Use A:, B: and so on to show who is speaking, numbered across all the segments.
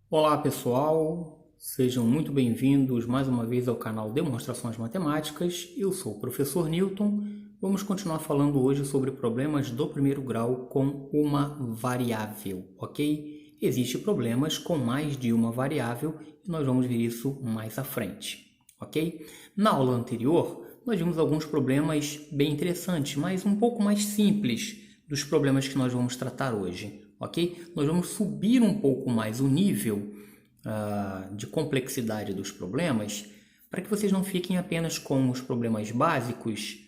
A: Olá pessoal, sejam muito bem-vindos mais uma vez ao canal Demonstrações Matemáticas. Eu sou o professor Newton. Vamos continuar falando hoje sobre problemas do primeiro grau com uma variável, ok? Existem problemas com mais de uma variável e nós vamos ver isso mais à frente, ok? Na aula anterior, nós vimos alguns problemas bem interessantes, mas um pouco mais simples dos problemas que nós vamos tratar hoje, ok? Nós vamos subir um pouco mais o nível de complexidade dos problemas para que vocês não fiquem apenas com os problemas básicos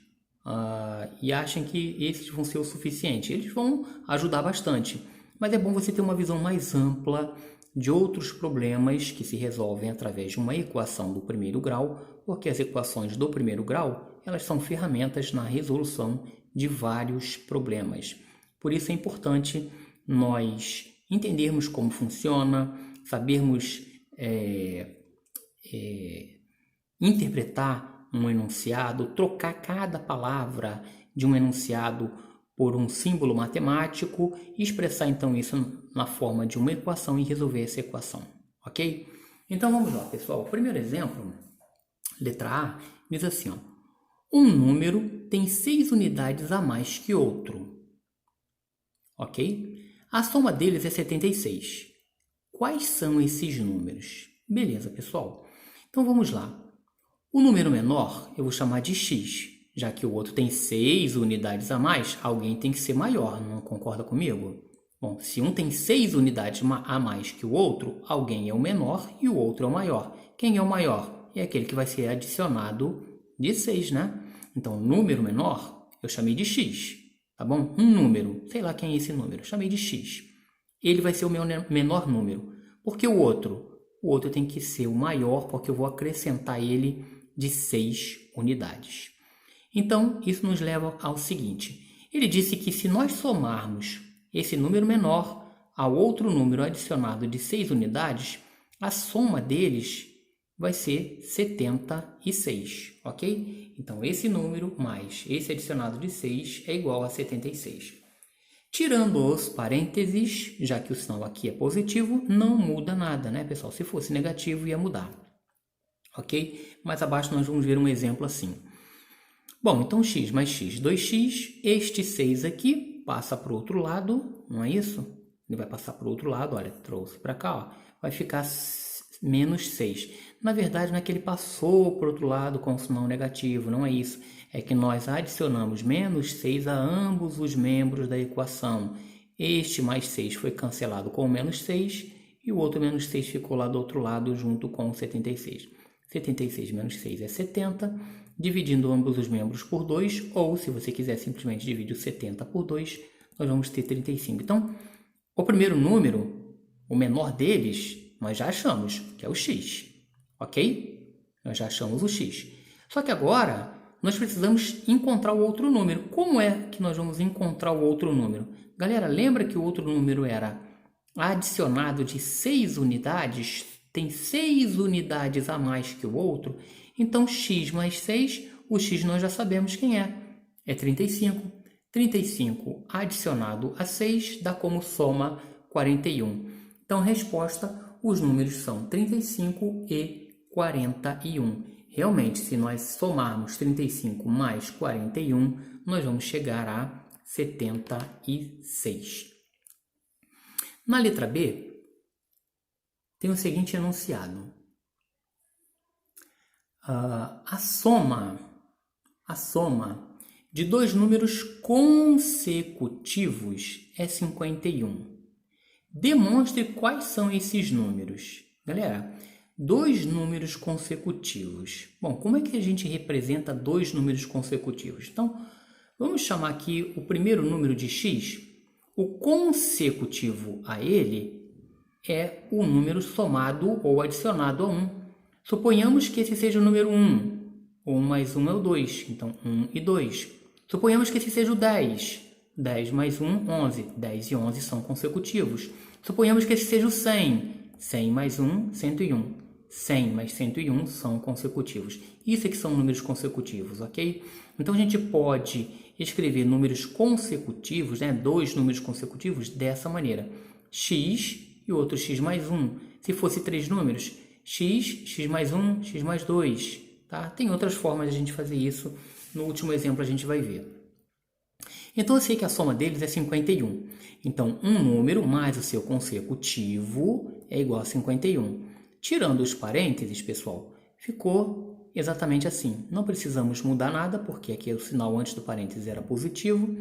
A: e achem que esses vão ser o suficiente. Eles vão ajudar bastante, mas é bom você ter uma visão mais ampla de outros problemas que se resolvem através de uma equação do primeiro grau, porque as equações do primeiro grau elas são ferramentas na resolução de vários problemas. Por isso é importante nós entendermos como funciona, sabermos interpretar um enunciado, trocar cada palavra de um enunciado por um símbolo matemático e expressar então isso na forma de uma equação e resolver essa equação, ok? Então vamos lá, pessoal. O primeiro exemplo, letra A, diz assim, ó, um número tem 6 unidades a mais que outro, ok? A soma deles é 76. Quais são esses números? Beleza, pessoal. Então vamos lá. O número menor eu vou chamar de x, já que o outro tem 6 unidades a mais, alguém tem que ser maior, não concorda comigo? Bom, se um tem 6 unidades a mais que o outro, alguém é o menor e o outro é o maior. Quem é o maior? É aquele que vai ser adicionado de 6, né? Então, o número menor eu chamei de x, tá bom? Um número, sei lá quem é esse número, eu chamei de x. Ele vai ser o meu menor número. Por que o outro? O outro tem que ser o maior, porque eu vou acrescentar ele de 6 unidades. Então, isso nos leva ao seguinte. Ele disse que se nós somarmos esse número menor ao outro número adicionado de 6 unidades, a soma deles vai ser 76, ok? Então, esse número mais esse adicionado de 6 é igual a 76. Tirando os parênteses, já que o sinal aqui é positivo, não muda nada, né, pessoal? Se fosse negativo, ia mudar, ok? Mais abaixo nós vamos ver um exemplo assim. Bom, então x mais x, 2x, este 6 aqui passa para o outro lado, não é isso? Ele vai passar para o outro lado, olha, trouxe para cá, ó, vai ficar menos 6. Na verdade, não é que ele passou para o outro lado com o sinal negativo, não é isso. É que nós adicionamos menos 6 a ambos os membros da equação. Este mais 6 foi cancelado com o menos 6 e o outro menos 6 ficou lá do outro lado junto com o 76. 76 menos 6 é 70, dividindo ambos os membros por 2, ou se você quiser simplesmente dividir o 70 por 2, nós vamos ter 35. Então, o primeiro número, o menor deles, nós já achamos, que é o x, ok? Nós já achamos o x. Só que agora, nós precisamos encontrar o outro número. Como é que nós vamos encontrar o outro número? Galera, lembra que o outro número era adicionado de 6 unidades? Tem 6 unidades a mais que o outro. Então, x mais 6, o x nós já sabemos quem é. É 35. 35 adicionado a 6 dá como soma 41. Então, resposta, os números são 35 e 41. Realmente, se nós somarmos 35 mais 41, nós vamos chegar a 76. Na letra B, tem o seguinte enunciado. A soma de dois números consecutivos é 51. Demonstre quais são esses números. Galera, dois números consecutivos. Bom, como é que a gente representa dois números consecutivos? Então, vamos chamar aqui o primeiro número de x. O consecutivo a ele é o número somado ou adicionado a 1. Suponhamos que esse seja o número 1. 1 mais 1 é o 2, então 1 e 2. Suponhamos que esse seja o 10. 10 mais 1, 11. 10 e 11 são consecutivos. Suponhamos que esse seja o 100. 100 mais 1, 101. 100 mais 101 são consecutivos. Isso é que são números consecutivos, ok? Então, a gente pode escrever números consecutivos, né, dois números consecutivos, dessa maneira. X e outro x mais 1. Se fosse 3 números, x mais 1, x mais 2. Tá? Tem outras formas de a gente fazer isso. No último exemplo a gente vai ver. Então eu sei que a soma deles é 51. Então um número mais o seu consecutivo é igual a 51. Tirando os parênteses, pessoal, ficou exatamente assim. Não precisamos mudar nada, porque aqui o sinal antes do parênteses era positivo.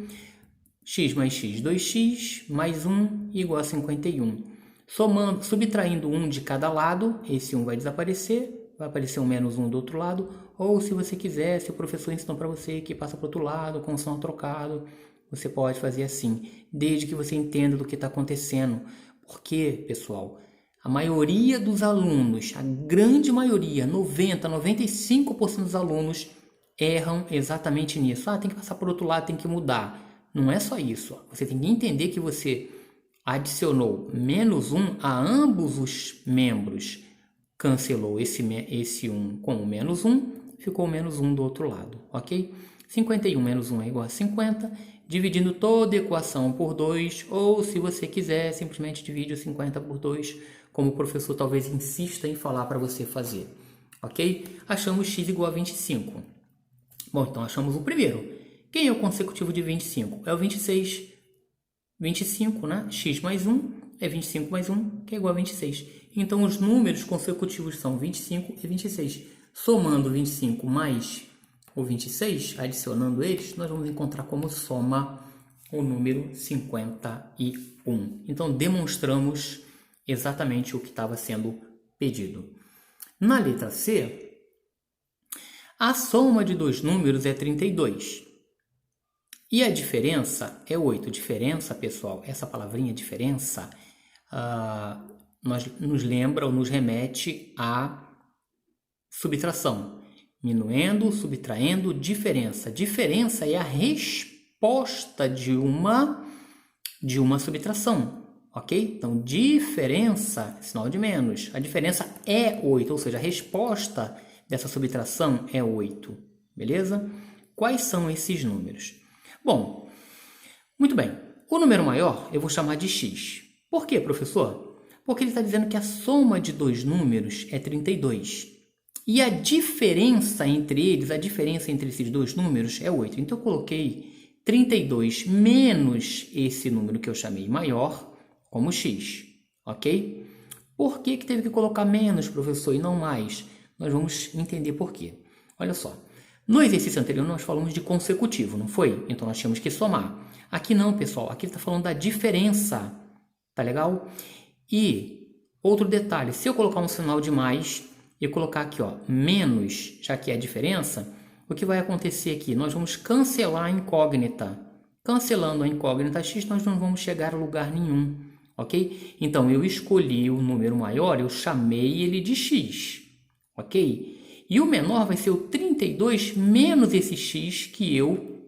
A: X mais x, 2x, mais 1 igual a 51. Somando, subtraindo 1 de cada lado, esse 1 vai desaparecer, vai aparecer um menos 1 do outro lado, ou se você quiser, se o professor ensinou para você que passa para o outro lado, com o som trocado, você pode fazer assim, desde que você entenda do que está acontecendo. Porque, pessoal, a maioria dos alunos, a grande maioria, 90, 95% dos alunos erram exatamente nisso. Tem que passar por outro lado, tem que mudar. Não é só isso. Você tem que entender que você adicionou menos 1 a ambos os membros. Cancelou esse 1 com o menos 1, ficou o menos 1 do outro lado, ok? 51 menos 1 é igual a 50, dividindo toda a equação por 2, ou se você quiser, simplesmente divide o 50 por 2, como o professor talvez insista em falar para você fazer, ok? Achamos x igual a 25. Bom, então achamos o primeiro. Quem é o consecutivo de 25? É o 26. 25, né? X mais 1 é 25 mais 1, que é igual a 26. Então, os números consecutivos são 25 e 26. Somando 25 mais o 26, adicionando eles, nós vamos encontrar como soma o número 51. Então, demonstramos exatamente o que estava sendo pedido. Na letra C, a soma de dois números é 32. E a diferença é 8. Diferença, pessoal, essa palavrinha diferença nos lembra ou nos remete à subtração. Minuendo, subtraindo, diferença. Diferença é a resposta de uma subtração, ok? Então, diferença, sinal de menos. A diferença é 8, ou seja, a resposta dessa subtração é 8, beleza? Quais são esses números? Bom, muito bem. O número maior eu vou chamar de x. Por quê, professor? Porque ele está dizendo que a soma de dois números é 32. E a diferença entre eles, a diferença entre esses dois números é 8. Então eu coloquei 32 menos esse número que eu chamei maior como x, ok? Por que teve que colocar menos, professor, e não mais? Nós vamos entender por quê. Olha só. No exercício anterior, nós falamos de consecutivo, não foi? Então, nós tínhamos que somar. Aqui não, pessoal. Aqui ele está falando da diferença. Tá legal? E, outro detalhe. Se eu colocar um sinal de mais e colocar aqui, ó, menos, já que é a diferença, o que vai acontecer aqui? Nós vamos cancelar a incógnita. Cancelando a incógnita x, nós não vamos chegar a lugar nenhum. Ok? Então, eu escolhi o número maior, eu chamei ele de x. Ok? E o menor vai ser o 32 menos esse x que eu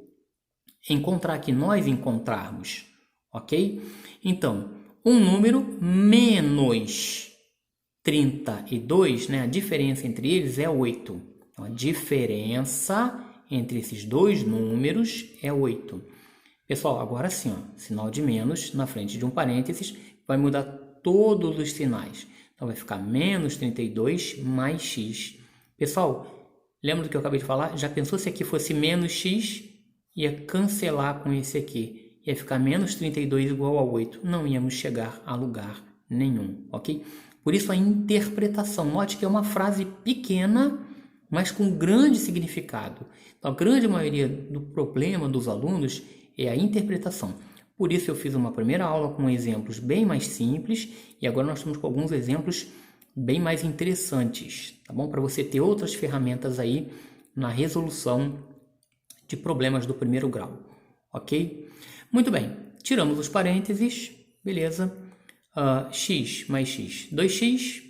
A: encontrar, que nós encontrarmos, ok? Então, um número menos 32, né? A diferença entre eles é 8. Então, a diferença entre esses dois números é 8. Pessoal, agora sim, ó, sinal de menos na frente de um parênteses vai mudar todos os sinais. Então, vai ficar menos 32 mais x. Pessoal, lembra do que eu acabei de falar? Já pensou se aqui fosse menos x? Ia cancelar com esse aqui. Ia ficar menos 32 igual a 8. Não íamos chegar a lugar nenhum, ok? Por isso a interpretação. Note que é uma frase pequena, mas com grande significado. Então, a grande maioria do problema dos alunos é a interpretação. Por isso eu fiz uma primeira aula com exemplos bem mais simples e agora nós estamos com alguns exemplos bem mais interessantes, tá bom? Para você ter outras ferramentas aí na resolução de problemas do primeiro grau, ok? Muito bem, tiramos os parênteses, beleza? X mais x, 2x,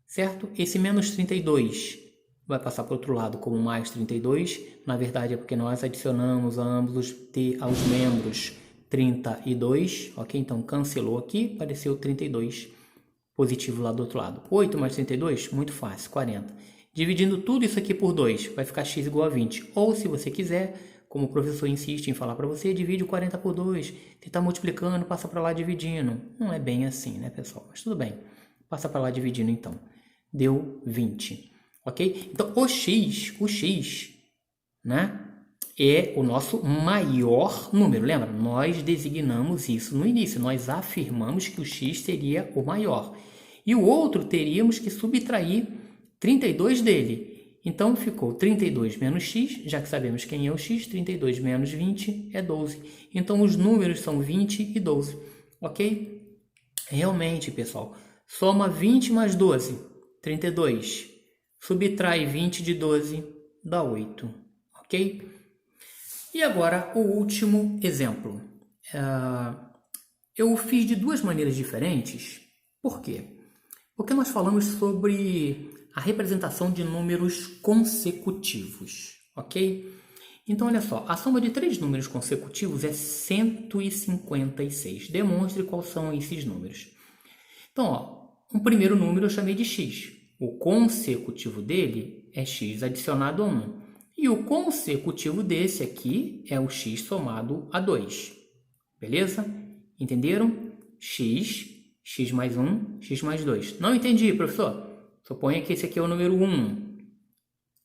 A: certo? Esse menos 32 vai passar para o outro lado como mais 32, na verdade é porque nós adicionamos a ambos aos membros 32, ok? Então cancelou aqui, apareceu 32 positivo lá do outro lado. 8 mais 32, muito fácil, 40. Dividindo tudo isso aqui por 2, vai ficar x igual a 20. Ou, se você quiser, como o professor insiste em falar para você, divide o 40 por 2, você está multiplicando, passa para lá dividindo. Não é bem assim, né, pessoal? Mas tudo bem, passa para lá dividindo então. Deu 20, ok? Então, o x, né, é o nosso maior número. Lembra? Nós designamos isso no início, nós afirmamos que o x seria o maior. E o outro teríamos que subtrair 32 dele. Então, ficou 32 menos x, já que sabemos quem é o x, 32 menos 20 é 12. Então, os números são 20 e 12, ok? Realmente, pessoal, soma 20 mais 12, 32. Subtrai 20 de 12, dá 8, ok? E agora, o último exemplo. Eu fiz de duas maneiras diferentes. Por quê? Porque nós falamos sobre a representação de números consecutivos, ok? Então, olha só, a soma de 3 números consecutivos é 156. Demonstre quais são esses números. Então, ó, o primeiro número eu chamei de x. O consecutivo dele é x adicionado a 1. E o consecutivo desse aqui é o x somado a 2. Beleza? Entenderam? X mais 1, x mais 2. Não entendi, professor. Suponha que esse aqui é o número 1.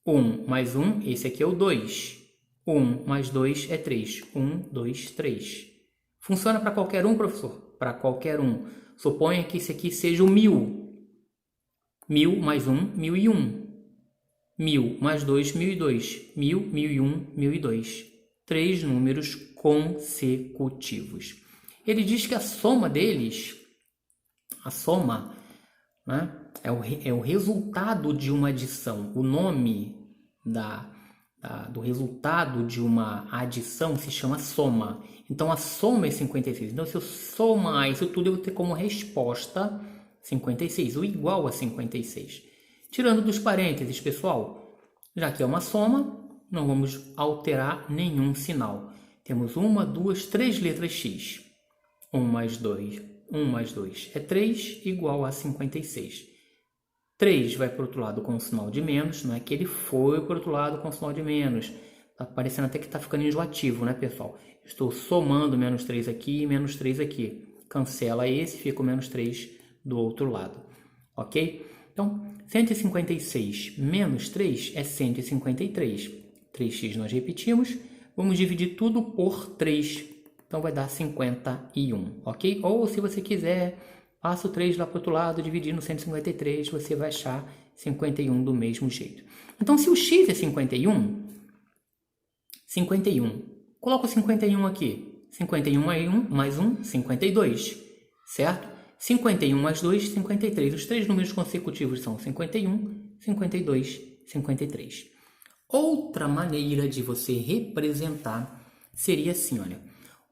A: 1 mais 1, esse aqui é o 2. 1 mais 2 é 3. 1, 2, 3. Funciona para qualquer um, professor? Para qualquer um. Suponha que esse aqui seja o 1000. 1000 mais 1, 1001. 1000 mais 2, 1002. 1000, 1001, 1002. 3 números consecutivos. Ele diz que a soma deles, né, é o resultado de uma adição. O nome do resultado de uma adição se chama soma. Então, a soma é 56. Então, se eu somar isso tudo, eu vou ter como resposta 56, ou igual a 56. Tirando dos parênteses, pessoal, já que é uma soma, não vamos alterar nenhum sinal. Temos 1, 2, 3 letras x. 1 mais 2 é 3, igual a 56. 3 vai para o outro lado com o sinal de menos, não é que ele foi para o outro lado com o sinal de menos. Está parecendo até que está ficando enjoativo, né, pessoal? Estou somando menos 3 aqui e menos 3 aqui. Cancela esse, fica o menos 3 do outro lado, ok? Então, 156 menos 3 é 153. 3x nós repetimos. Vamos dividir tudo por 3. Então, vai dar 51, ok? Ou, se você quiser, passa o 3 lá para o outro lado, dividindo 153, você vai achar 51 do mesmo jeito. Então, se o x é 51, coloca o 51 aqui. 51 mais 1, 52, certo? 51 mais 2, 53. Os 3 números consecutivos são 51, 52, 53. Outra maneira de você representar seria assim, olha.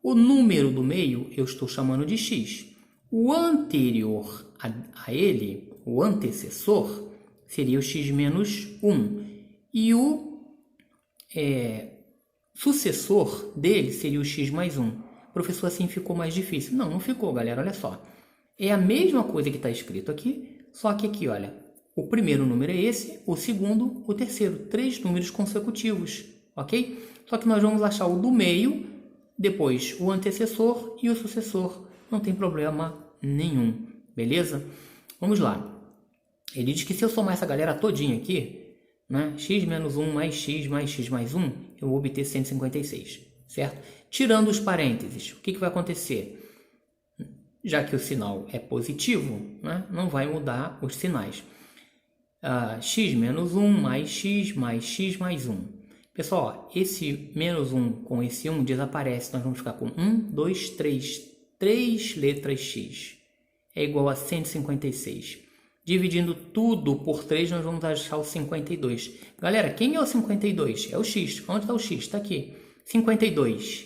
A: O número do meio eu estou chamando de x. O anterior a ele, o antecessor, seria o x menos 1. E o sucessor dele seria o x mais 1. Professor, assim ficou mais difícil. Não ficou, galera, olha só. É a mesma coisa que está escrito aqui, só que aqui, olha, o primeiro número é esse, o segundo, o terceiro. 3 números consecutivos, ok? Só que nós vamos achar o do meio, depois o antecessor e o sucessor. Não tem problema nenhum, beleza? Vamos lá. Ele diz que se eu somar essa galera todinha aqui, né, x menos 1 mais x mais 1, eu vou obter 156, certo? Tirando os parênteses, o que vai acontecer? Já que o sinal é positivo, né, não vai mudar os sinais. X menos 1 mais x mais 1. Pessoal, ó, esse menos 1 com esse 1 desaparece. Nós vamos ficar com 1, 2, 3. 3 letras x é igual a 156. Dividindo tudo por 3, nós vamos achar o 52. Galera, quem é o 52? É o x. Onde está o x? Está aqui. 52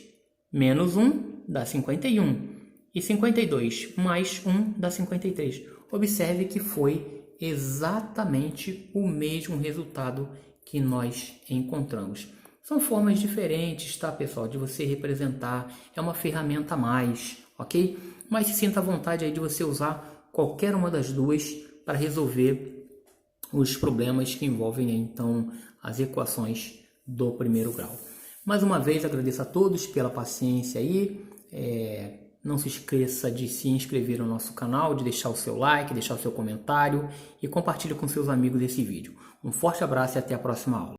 A: menos 1 dá 51. E 52 mais 1 dá 53. Observe que foi exatamente o mesmo resultado que nós encontramos. São formas diferentes, tá, pessoal, de você representar. É uma ferramenta a mais, ok? Mas se sinta à vontade aí de você usar qualquer uma das duas para resolver os problemas que envolvem, então, as equações do primeiro grau. Mais uma vez agradeço a todos pela paciência aí. Não se esqueça de se inscrever no nosso canal, de deixar o seu like, deixar o seu comentário e compartilhe com seus amigos esse vídeo. Um forte abraço e até a próxima aula.